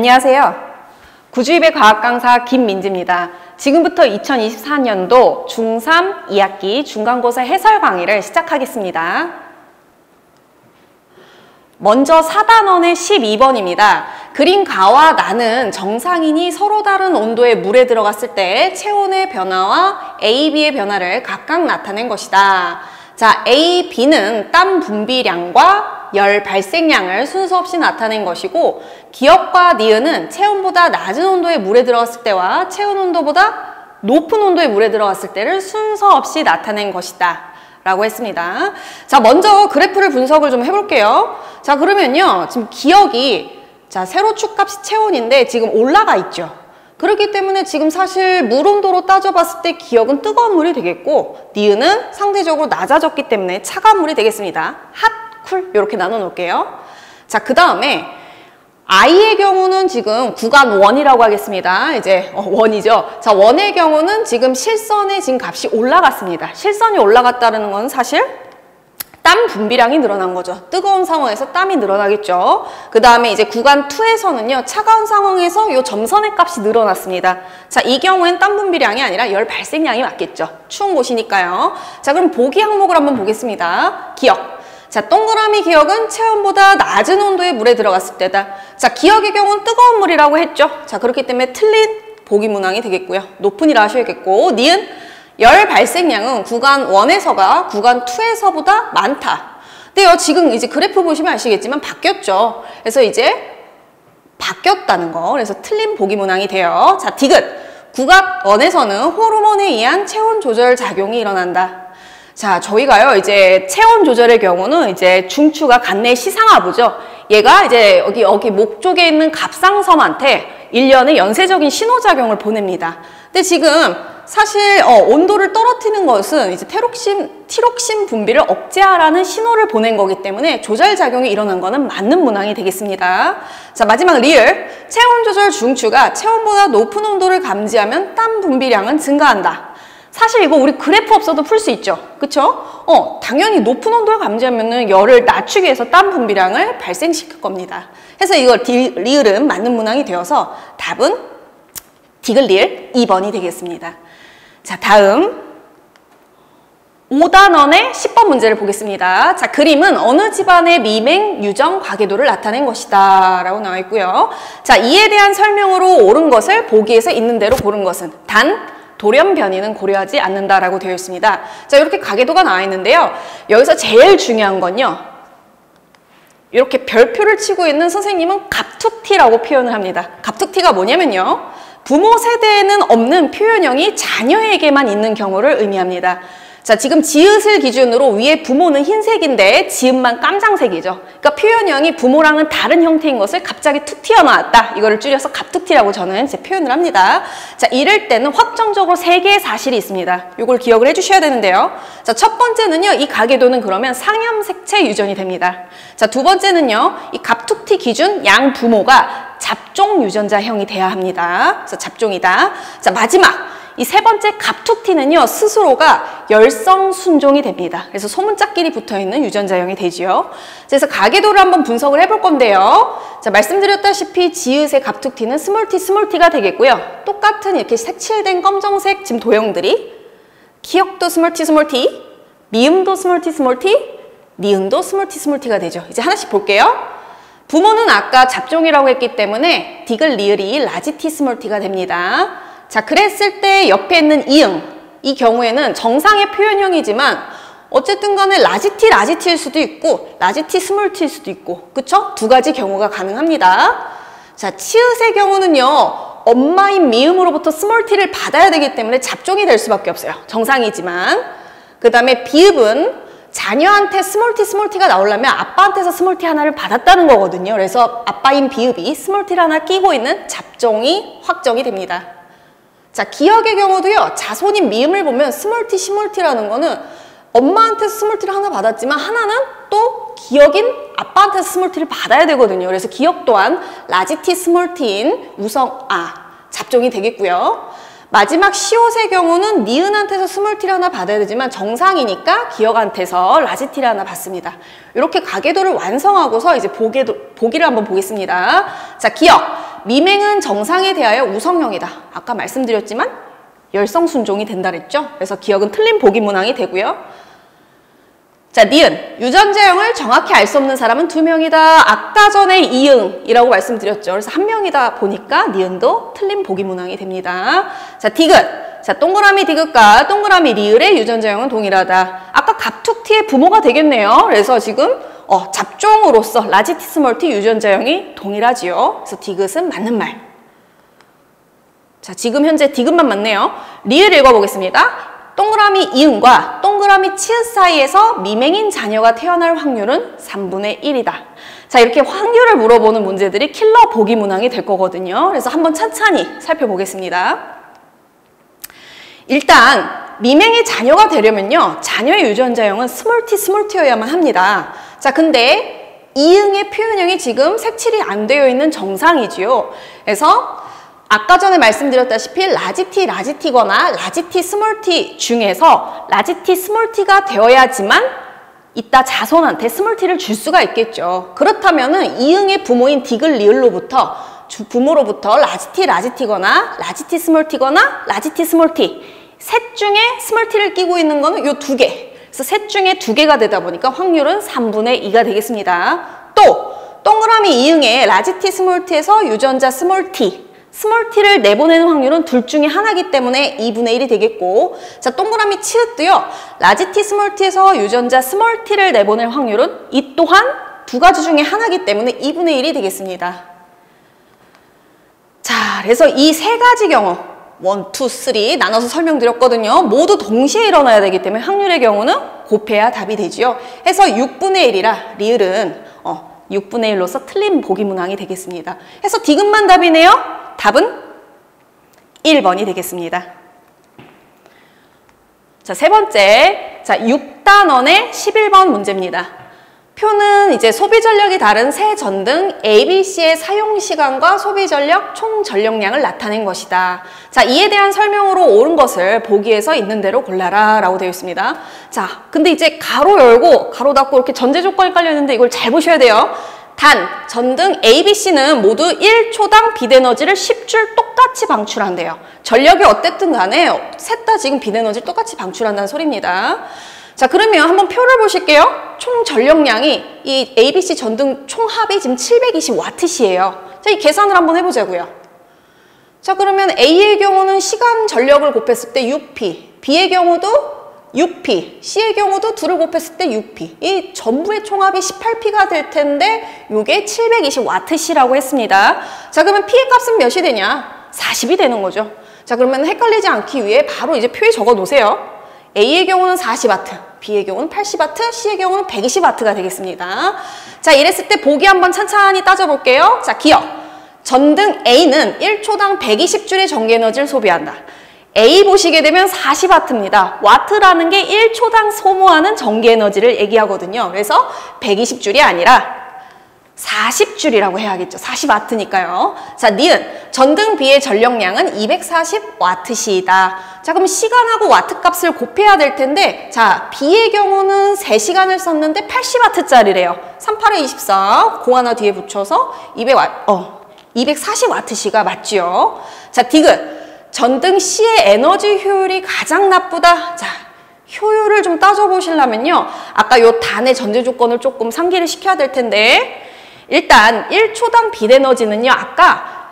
안녕하세요. 구주입의 과학 강사 김민지입니다. 지금부터 2024년도 중3 2학기 중간고사 해설 강의를 시작하겠습니다. 먼저 4단원의 12번입니다. 그림가와 나는 정상인이 서로 다른 온도의 물에 들어갔을 때 체온의 변화와 A, B의 변화를 각각 나타낸 것이다. 자, A, B는 땀 분비량과 열 발생량을 순서 없이 나타낸 것이고, 기역과 니은은 체온보다 낮은 온도의 물에 들어갔을 때와 체온 온도보다 높은 온도의 물에 들어갔을 때를 순서 없이 나타낸 것이다 라고 했습니다. 자, 먼저 그래프를 분석을 좀 해볼게요. 자, 그러면요, 지금 기역이 세로축 값이 체온인데 지금 올라가 있죠. 그렇기 때문에 지금 사실 물 온도로 따져봤을 때 기역은 뜨거운 물이 되겠고, 니은은 상대적으로 낮아졌기 때문에 차가운 물이 되겠습니다. 핫, 쿨 이렇게 나눠 놓을게요. 자, 그 다음에 I의 경우는 지금 구간 1이라고 하겠습니다. 이제 원이죠. 자, 원의 경우는 지금 실선에 지금 값이 올라갔습니다. 실선이 올라갔다는 건 사실 땀 분비량이 늘어난 거죠. 뜨거운 상황에서 땀이 늘어나겠죠. 그 다음에 이제 구간 2에서는요, 차가운 상황에서 이 점선의 값이 늘어났습니다. 자, 이 경우엔 땀 분비량이 아니라 열 발생량이 맞겠죠. 추운 곳이니까요. 자, 그럼 보기 항목을 한번 보겠습니다. 기역. 자, 동그라미 기역은 체온보다 낮은 온도의 물에 들어갔을 때다. 자, 기역의 경우는 뜨거운 물이라고 했죠. 자, 그렇기 때문에 틀린 보기 문항이 되겠고요. 높은이라 하셔야겠고, 니은 열 발생량은 구간 1에서가 구간 2에서보다 많다. 근데요, 지금 이제 그래프 보시면 아시겠지만 바뀌었죠. 그래서 이제 바뀌었다는 거. 그래서 틀린 보기 문항이 돼요. 자, 디귿. 구간 1에서는 호르몬에 의한 체온 조절 작용이 일어난다. 자, 저희가요, 이제 체온 조절의 경우는 이제 중추가 간내 시상하부죠. 얘가 이제 여기 목 쪽에 있는 갑상선한테 일련의 연쇄적인 신호작용을 보냅니다. 근데 지금 사실 온도를 떨어뜨리는 것은 이제 티록신 분비를 억제하라는 신호를 보낸 거기 때문에 조절작용이 일어난 거는 맞는 문항이 되겠습니다. 자, 마지막 리을. 체온 조절 중추가 체온보다 높은 온도를 감지하면 땀 분비량은 증가한다. 사실 이거 우리 그래프 없어도 풀 수 있죠. 그쵸? 당연히 높은 온도를 감지하면은 열을 낮추기 위해서 땀 분비량을 발생시킬 겁니다. 그래서 이걸 리을은 맞는 문항이 되어서 답은 디귿 리을 2번이 되겠습니다. 자, 다음 5단원의 10번 문제를 보겠습니다. 자, 그림은 어느 집안의 미맹, 유정, 과계도를 나타낸 것이다 라고 나와 있고요. 자, 이에 대한 설명으로 옳은 것을 보기에서 있는 대로 고른 것은 단 돌연 변이는 고려하지 않는다라고 되어 있습니다. 자, 이렇게 가계도가 나와 있는데요. 여기서 제일 중요한 건요, 이렇게 별표를 치고 있는 선생님은 갑툭튀라고 표현을 합니다. 갑툭튀가 뭐냐면요, 부모 세대에는 없는 표현형이 자녀에게만 있는 경우를 의미합니다. 자, 지금 지읒을 기준으로 위에 부모는 흰색인데 지읒만 깜장색이죠. 그러니까 표현형이 부모랑은 다른 형태인 것을 갑자기 툭 튀어나왔다. 이거를 줄여서 갑툭튀라고 저는 제 표현을 합니다. 자, 이럴 때는 확정적으로 3개의 사실이 있습니다. 이걸 기억을 해주셔야 되는데요. 자, 첫 번째는요, 이 가계도는 그러면 상염색체 유전이 됩니다. 자, 두 번째는요, 이 갑툭튀 기준 양 부모가 잡종 유전자형이 돼야 합니다. 그래서 잡종이다. 자, 마지막. 이 세 번째 갑툭튀는요, 스스로가 열성 순종이 됩니다. 그래서 소문짝끼리 붙어있는 유전자형이 되지요. 그래서 가계도를 한번 분석을 해볼 건데요. 자, 말씀드렸다시피 지읒의 갑툭튀는 스몰티가 되겠고요. 똑같은 이렇게 색칠된 검정색 지금 도형들이 기역도 스몰티, 미음도 스몰티, 니은도 스몰티가 되죠. 이제 하나씩 볼게요. 부모는 아까 잡종이라고 했기 때문에 디귿 리을이 라지티 스몰티가 됩니다. 자, 그랬을 때 옆에 있는 이응, 이 경우에는 정상의 표현형이지만 어쨌든 간에 라지티일 수도 있고 라지티 스몰티일 수도 있고, 그쵸? 두 가지 경우가 가능합니다. 자, 치읓의 경우는요, 엄마인 미음으로부터 스몰티를 받아야 되기 때문에 잡종이 될 수밖에 없어요. 정상이지만. 그 다음에 비읍은 자녀한테 스몰티가 나오려면 아빠한테서 스몰티 하나를 받았다는 거거든요. 그래서 아빠인 비읍이 스몰티를 하나 끼고 있는 잡종이 확정이 됩니다. 자, 기역의 경우도요, 자손인 미음을 보면 스몰티라는 거는 엄마한테서 스몰티를 하나 받았지만 하나는 또 기역인 아빠한테서 스몰티를 받아야 되거든요. 그래서 기역 또한 라지티 스몰티인 잡종이 되겠고요. 마지막 시옷의 경우는 니은한테서 스몰티를 하나 받아야 되지만 정상이니까 기역한테서 라지티를 하나 받습니다. 이렇게 가계도를 완성하고서 이제 보기를 한번 보겠습니다. 자, 기역. 미맹은 정상에 대하여 우성형이다. 아까 말씀드렸지만 열성 순종이 된다 그랬죠? 그래서 기억은 틀린 보기 문항이 되고요. 자, 니은. 유전자형을 정확히 알 수 없는 사람은 2명이다. 아까 전에 이응이라고 말씀드렸죠. 그래서 1명이다 보니까 니은도 틀린 보기 문항이 됩니다. 자, 디귿. 자, 동그라미 디귿과 동그라미 리을의 유전자형은 동일하다. 아까 갑툭튀의 부모가 되겠네요. 그래서 지금 잡종으로서 라지티 스몰티 유전자형이 동일하지요. 그래서 디귿은 맞는 말. 자, 지금 현재 디귿만 맞네요. 리을 읽어보겠습니다. 동그라미 이응과 동그라미 치읓 사이에서 미맹인 자녀가 태어날 확률은 3분의 1이다. 자, 이렇게 확률을 물어보는 문제들이 킬러 보기 문항이 될 거거든요. 그래서 한번 찬찬히 살펴보겠습니다. 일단 미맹의 자녀가 되려면요, 자녀의 유전자형은 스몰티여야만 합니다. 자, 근데 이응의 표현형이 지금 색칠이 안 되어 있는 정상이지요. 그래서 아까 전에 말씀드렸다시피 라지티거나 라지티 스몰티 중에서 라지티 스몰티가 되어야지만 이따 자손한테 스몰티를 줄 수가 있겠죠. 그렇다면은 이응의 부모인 디귿 리을로부터 부모로부터 라지티거나 라지티 스몰티거나 라지티 스몰티 셋 중에 스몰티를 끼고 있는 거는 요 2개. 그래서 셋 중에 2개가 되다 보니까 확률은 3분의 2가 되겠습니다. 또 동그라미 이응의 라지티 스몰티에서 유전자 스몰티를 내보내는 확률은 둘 중에 하나이기 때문에 2분의 1이 되겠고, 자, 동그라미 치읓도요, 라지티 스몰티에서 유전자 스몰티를 내보낼 확률은 이 또한 2가지 중에 하나이기 때문에 2분의 1이 되겠습니다. 자, 그래서 이 3가지 경우 1, 2, 3 나눠서 설명드렸거든요. 모두 동시에 일어나야 되기 때문에 확률의 경우는 곱해야 답이 되지요. 해서 6분의 1이라 리을은 6분의 1로서 틀린 보기 문항이 되겠습니다. 해서 디귿만 답이네요. 답은 1번이 되겠습니다. 자, 세 번째. 자, 6단원의 11번 문제입니다. 표는 이제 소비 전력이 다른 세 전등 ABC의 사용 시간과 소비 전력 총 전력량을 나타낸 것이다. 자, 이에 대한 설명으로 옳은 것을 보기에서 있는 대로 골라라 라고 되어 있습니다. 자, 근데 이제 가로 열고 가로 닫고 이렇게 전제 조건이 깔려 있는데 이걸 잘 보셔야 돼요. 단, 전등 ABC는 모두 1초당 빛에너지를 10줄 똑같이 방출한대요. 전력이 어쨌든 간에 셋 다 지금 빛에너지를 똑같이 방출한다는 소리입니다. 자, 그러면 한번 표를 보실게요. 총 전력량이 이 ABC 전등 총합이 지금 720W시예요. 자, 이 계산을 한번 해보자고요. 자, 그러면 A의 경우는 시간 전력을 곱했을 때 6P, B의 경우도 6P, C의 경우도 2를 곱했을 때 6P. 이 전부의 총합이 18P가 될 텐데 이게 720W시라고 했습니다. 자, 그러면 P의 값은 몇이 되냐? 40이 되는 거죠. 자, 그러면 헷갈리지 않기 위해 바로 이제 표에 적어 놓으세요. A의 경우는 40W, B의 경우는 80W, C의 경우는 120W가 되겠습니다. 자, 이랬을 때 보기 한번 찬찬히 따져볼게요. 자, 기억. 전등 A는 1초당 120줄의 전기에너지를 소비한다. A 보시게 되면 40W입니다. 와트라는 게 1초당 소모하는 전기에너지를 얘기하거든요. 그래서 120줄이 아니라 40줄이라고 해야겠죠. 40W니까요. 자, 니은. 전등 B의 전력량은 240W시이다. 자, 그럼 시간하고 와트 값을 곱해야 될 텐데, 자, B의 경우는 3시간을 썼는데 80W짜리래요. 38에 24, 공 하나 뒤에 붙여서 240W시가 맞지요. 자, 디귿. 전등 C의 에너지 효율이 가장 나쁘다. 자, 효율을 좀 따져보시려면요. 아까 요 단의 전제 조건을 조금 상기를 시켜야 될 텐데, 일단 1초당 빛에너지는요. 아까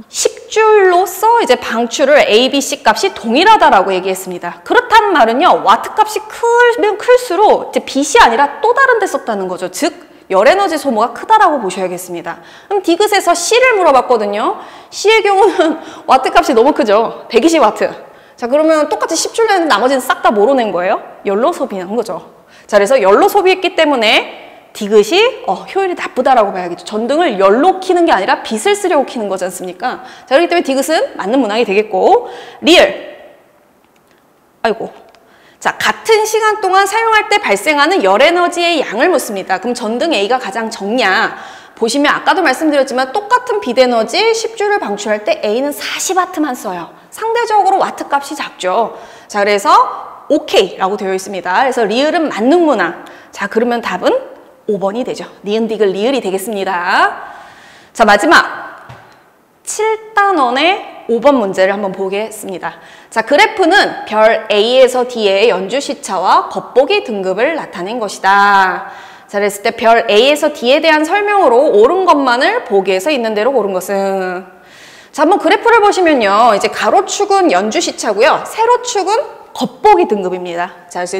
10줄로서 이제 방출을 A, B, C 값이 동일하다라고 얘기했습니다. 그렇다는 말은요. 와트 값이 크면 클수록 이제 빛이 아니라 또 다른 데 썼다는 거죠. 즉 열에너지 소모가 크다라고 보셔야겠습니다. 그럼 디귿에서 C를 물어봤거든요. C의 경우는 와트 값이 너무 크죠. 120W. 자, 그러면 똑같이 10줄 내는데 나머지는 싹 다 뭐로 낸 거예요? 열로 소비한 거죠. 자, 그래서 열로 소비했기 때문에 디귿이 효율이 나쁘다라고 봐야겠죠. 전등을 열로 켜는 게 아니라 빛을 쓰려고 켜는 거지 않습니까? 자, 그렇기 때문에 디귿은 맞는 문항이 되겠고, 리을. 아이고. 자, 같은 시간 동안 사용할 때 발생하는 열에너지의 양을 묻습니다. 그럼 전등 A가 가장 적냐? 보시면 아까도 말씀드렸지만 똑같은 빛에너지 10줄을 방출할 때 A는 40W만 써요. 상대적으로 와트 값이 작죠. 자, 그래서 OK라고 되어 있습니다. 그래서 리을은 맞는 문항. 자, 그러면 답은 5번이 되죠. 니은, 디귿, 리을이 되겠습니다. 자, 마지막 7단원의 5번 문제를 한번 보겠습니다. 자, 그래프는 별 A에서 D의 연주시차와 겉보기 등급을 나타낸 것이다. 자, 그랬을 때 별 A에서 D에 대한 설명으로 옳은 것만을 보기에서 있는 대로 고른 것은. 자, 한번 그래프를 보시면요. 이제 가로축은 연주시차고요. 세로축은 겉보기 등급입니다. 자, 그래서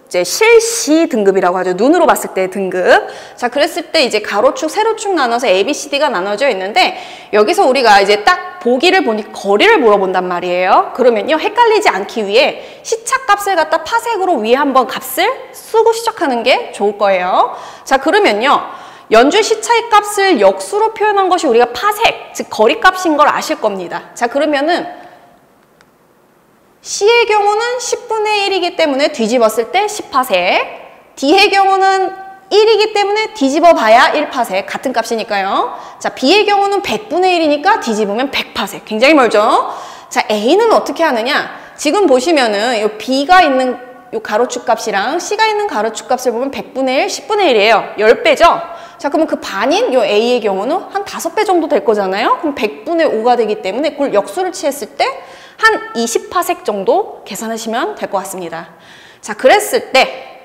이제 실시 등급이라고 하죠. 눈으로 봤을 때 등급. 자, 그랬을 때 이제 가로축, 세로축 나눠서 A, B, C, D가 나눠져 있는데 여기서 우리가 이제 딱 보기를 보니 거리를 물어본단 말이에요. 그러면요, 헷갈리지 않기 위해 시차 값을 갖다 파색으로 위에 한번 값을 쓰고 시작하는 게 좋을 거예요. 자, 그러면요, 연주 시차의 값을 역수로 표현한 것이 우리가 파색, 즉 거리 값인 걸 아실 겁니다. 자, 그러면은 C의 경우는 10분의 1이기 때문에 뒤집었을 때 10파색, D의 경우는 1이기 때문에 뒤집어 봐야 1파색, 같은 값이니까요. 자, B의 경우는 100분의 1이니까 뒤집으면 100파색, 굉장히 멀죠? 자, A는 어떻게 하느냐? 지금 보시면은 이 B가 있는 이 가로축 값이랑 C가 있는 가로축 값을 보면 100분의 1, 10분의 1이에요. 10배죠? 자, 그러면 그 반인 이 A의 경우는 한 5배 정도 될 거잖아요? 그럼 100분의 5가 되기 때문에 그걸 역수를 취했을 때 한 20파색 정도 계산하시면 될 것 같습니다. 자, 그랬을 때,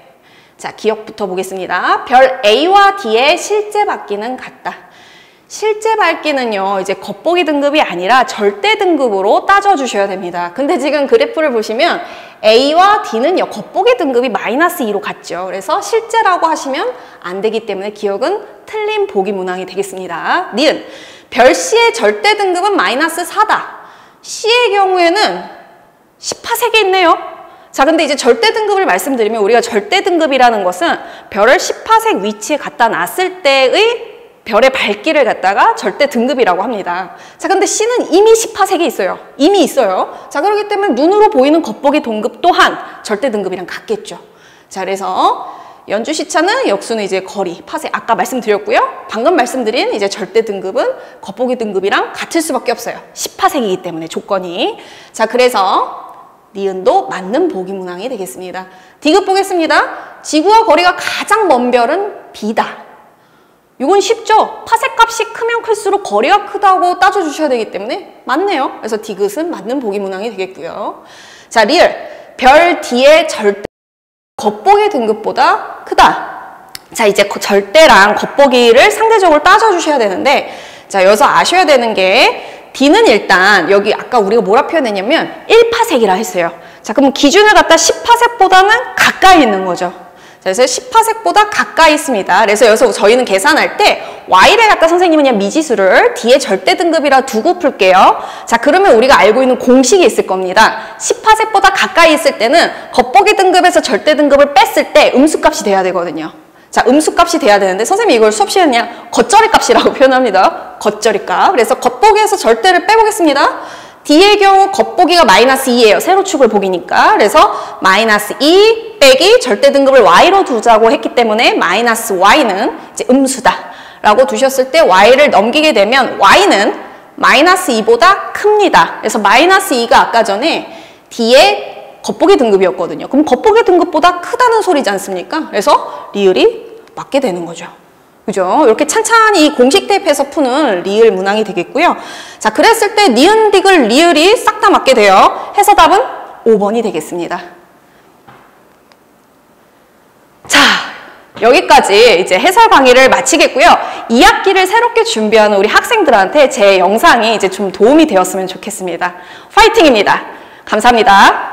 자, 기억부터 보겠습니다. 별 A와 D의 실제 밝기는 같다. 실제 밝기는요, 이제 겉보기 등급이 아니라 절대 등급으로 따져주셔야 됩니다. 근데 지금 그래프를 보시면 A와 D는요, 겉보기 등급이 -2로 같죠. 그래서 실제라고 하시면 안 되기 때문에 기억은 틀린 보기 문항이 되겠습니다. 니은, 별 C의 절대 등급은 -4다. C의 경우에는 10파색이 있네요. 자, 근데 이제 절대 등급을 말씀드리면 우리가 절대 등급이라는 것은 별을 10파색 위치에 갖다 놨을 때의 별의 밝기를 갖다가 절대 등급이라고 합니다. 자, 근데 C는 이미 10파색이 있어요. 이미 있어요. 자, 그렇기 때문에 눈으로 보이는 겉보기 등급 또한 절대 등급이랑 같겠죠. 자, 그래서 연주 시차는 역수는 이제 거리, 파색, 아까 말씀드렸고요. 방금 말씀드린 이제 절대 등급은 겉보기 등급이랑 같을 수밖에 없어요. 10파색이기 때문에 조건이. 자, 그래서 니은도 맞는 보기 문항이 되겠습니다. D급 보겠습니다. 지구와 거리가 가장 먼 별은 B다. 이건 쉽죠? 파색 값이 크면 클수록 거리가 크다고 따져주셔야 되기 때문에 맞네요. 그래서 D급은 맞는 보기 문항이 되겠고요. 자, 리을. 별 D의 절대 겉보기 등급보다 크다. 자, 이제 절대랑 겉보기를 상대적으로 따져주셔야 되는데, 자, 여기서 아셔야 되는 게 D는 일단 여기 아까 우리가 뭐라 표현했냐면 1파색이라 했어요. 자, 그럼 기준을 갖다 10파색보다는 가까이 있는 거죠. 자, 그래서 10파색보다 가까이 있습니다. 그래서 여기서 저희는 계산할 때 Y를 갖다 선생님은 그냥 미지수를 D의 절대 등급이라 두고 풀게요. 자, 그러면 우리가 알고 있는 공식이 있을 겁니다. 10파색보다 가까이 있을 때는 겉보기 등급에서 절대 등급을 뺐을 때 음수값이 돼야 되거든요. 자, 음수값이 돼야 되는데 선생님이 이걸 수업 시간에 그냥 겉절이 값이라고 표현합니다. 겉절이 값. 그래서 겉보기에서 절대를 빼보겠습니다. D의 경우 겉보기가 -2예요. 세로축을 보기니까. 그래서 -2 빼기 절대 등급을 Y로 두자고 했기 때문에 -Y는 이제 음수다 라고 두셨을 때 Y를 넘기게 되면 Y는 -2보다 큽니다. 그래서 -2가 아까 전에 D의 겉보기 등급이었거든요. 그럼 겉보기 등급보다 크다는 소리지 않습니까? 그래서 리을이 맞게 되는 거죠. 그죠? 이렇게 찬찬히 공식 대입해서 푸는 리을 문항이 되겠고요. 자, 그랬을 때 니은, 디귿, 리을이 싹 다 맞게 돼요. 해서 답은 5번이 되겠습니다. 자, 여기까지 이제 해설 강의를 마치겠고요. 2학기를 새롭게 준비하는 우리 학생들한테 제 영상이 이제 좀 도움이 되었으면 좋겠습니다. 화이팅입니다. 감사합니다.